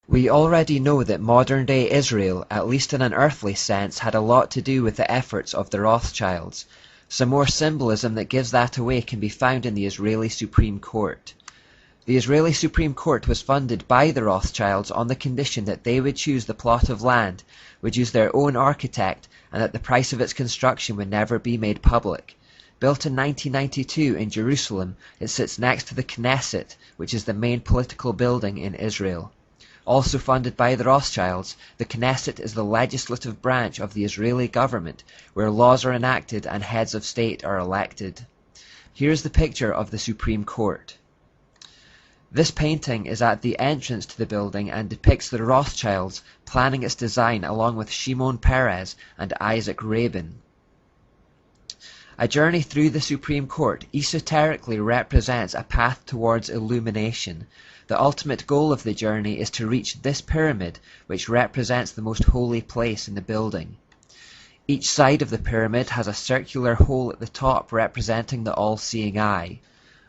We already know that modern-day Israel, at least in an earthly sense, had a lot to do with the efforts of the Rothschilds. Some more symbolism that gives that away can be found in the Israeli Supreme Court. The Israeli Supreme Court was funded by the Rothschilds on the condition that they would choose the plot of land, would use their own architect, and that the price of its construction would never be made public. Built in 1992 in Jerusalem, it sits next to the Knesset, which is the main political building in Israel. Also funded by the Rothschilds, the Knesset is the legislative branch of the Israeli government, where laws are enacted and heads of state are elected. Here is the picture of the Supreme Court. This painting is at the entrance to the building and depicts the Rothschilds planning its design along with Shimon Peres and Isaac Rabin. A journey through the Supreme Court esoterically represents a path towards illumination. The ultimate goal of the journey is to reach this pyramid, which represents the most holy place in the building. Each side of the pyramid has a circular hole at the top representing the all-seeing eye.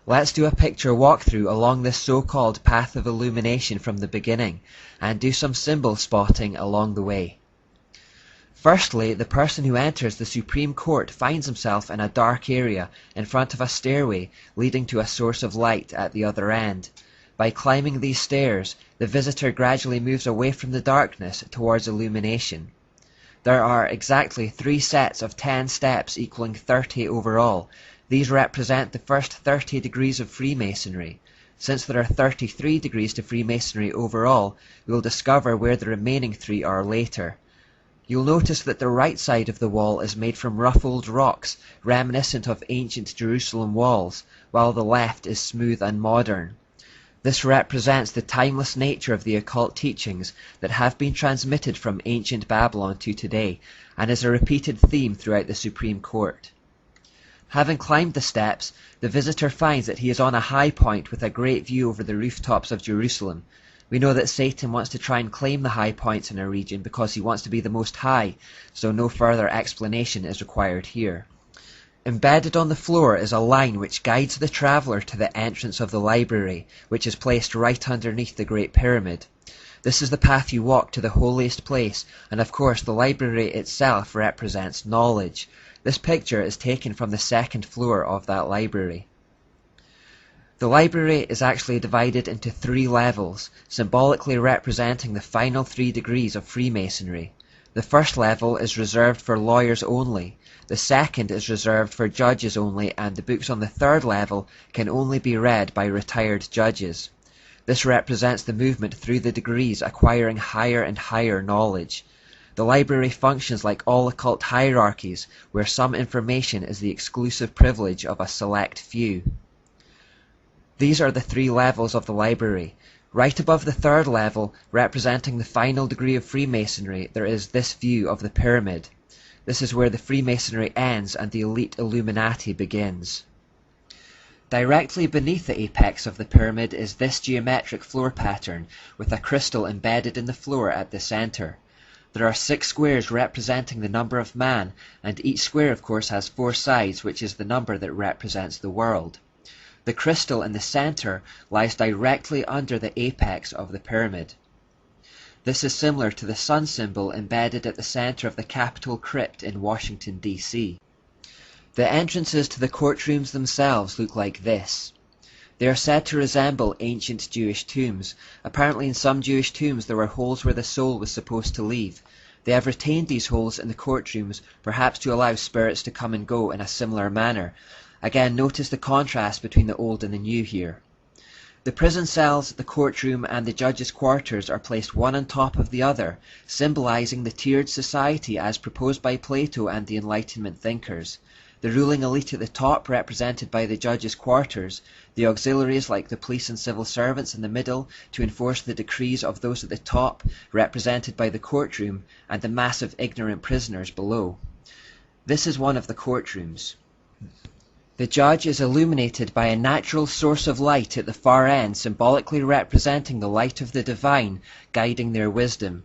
Let's do a picture walkthrough along this so-called path of illumination from the beginning, and do some symbol spotting along the way. Firstly, the person who enters the Supreme Court finds himself in a dark area in front of a stairway leading to a source of light at the other end. By climbing these stairs, the visitor gradually moves away from the darkness towards illumination. There are exactly 3 sets of 10 steps equaling 30 overall. These represent the first 30 degrees of Freemasonry. Since there are 33 degrees to Freemasonry overall, we will discover where the remaining 3 are later. You'll notice that the right side of the wall is made from rough old rocks, reminiscent of ancient Jerusalem walls, while the left is smooth and modern. This represents the timeless nature of the occult teachings that have been transmitted from ancient Babylon to today, and is a repeated theme throughout the Supreme Court. Having climbed the steps, the visitor finds that he is on a high point with a great view over the rooftops of Jerusalem. We know that Satan wants to try and claim the high points in a region because he wants to be the most high, so no further explanation is required here. Embedded on the floor is a line which guides the traveller to the entrance of the library, which is placed right underneath the Great Pyramid. This is the path you walk to the holiest place, and of course the library itself represents knowledge. This picture is taken from the 2nd floor of that library. The library is actually divided into 3 levels, symbolically representing the final 3 degrees of Freemasonry. The first level is reserved for lawyers only, the second is reserved for judges only, and the books on the 3rd level can only be read by retired judges. This represents the movement through the degrees, acquiring higher and higher knowledge. The library functions like all occult hierarchies, where some information is the exclusive privilege of a select few. These are the 3 levels of the library. Right above the 3rd level, representing the final degree of Freemasonry, there is this view of the pyramid. This is where the Freemasonry ends and the elite Illuminati begins. Directly beneath the apex of the pyramid is this geometric floor pattern, with a crystal embedded in the floor at the center. There are 6 squares representing the number of man, and each square of course has 4 sides, which is the number that represents the world. The crystal in the center lies directly under the apex of the pyramid. This is similar to the sun symbol embedded at the center of the Capitol crypt in Washington, D.C. The entrances to the courtrooms themselves look like this. They are said to resemble ancient Jewish tombs. Apparently in some Jewish tombs there were holes where the soul was supposed to leave. They have retained these holes in the courtrooms, perhaps to allow spirits to come and go in a similar manner. Again, notice the contrast between the old and the new here. The prison cells, the courtroom, and the judges' quarters are placed one on top of the other, symbolizing the tiered society as proposed by Plato and the Enlightenment thinkers. The ruling elite at the top, represented by the judges' quarters, the auxiliaries like the police and civil servants in the middle to enforce the decrees of those at the top, represented by the courtroom, and the massive ignorant prisoners below. This is one of the courtrooms. The judge is illuminated by a natural source of light at the far end, symbolically representing the light of the divine, guiding their wisdom.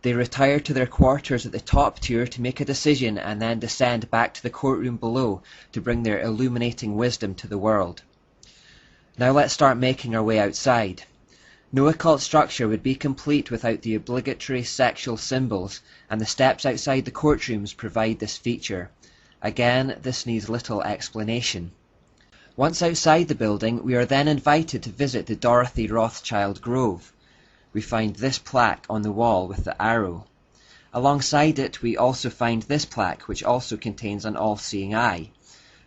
They retire to their quarters at the top tier to make a decision and then descend back to the courtroom below to bring their illuminating wisdom to the world. Now let's start making our way outside. No occult structure would be complete without the obligatory sexual symbols, and the steps outside the courtrooms provide this feature. Again, this needs little explanation. Once outside the building, we are then invited to visit the Dorothy Rothschild Grove. We find this plaque on the wall with the arrow. Alongside it, we also find this plaque, which also contains an all-seeing eye.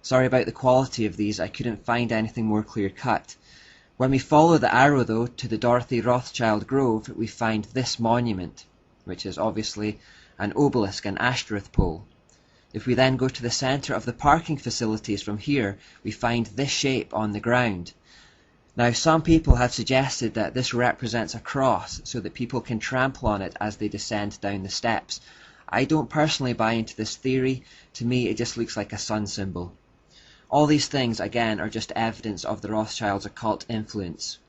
Sorry about the quality of these, I couldn't find anything more clear-cut. When we follow the arrow, though, to the Dorothy Rothschild Grove, we find this monument, which is obviously an obelisk, an Ashtoreth pole. If we then go to the centre of the parking facilities from here, we find this shape on the ground. Now, some people have suggested that this represents a cross so that people can trample on it as they descend down the steps. I don't personally buy into this theory. To me, it just looks like a sun symbol. All these things, again, are just evidence of the Rothschilds' occult influence.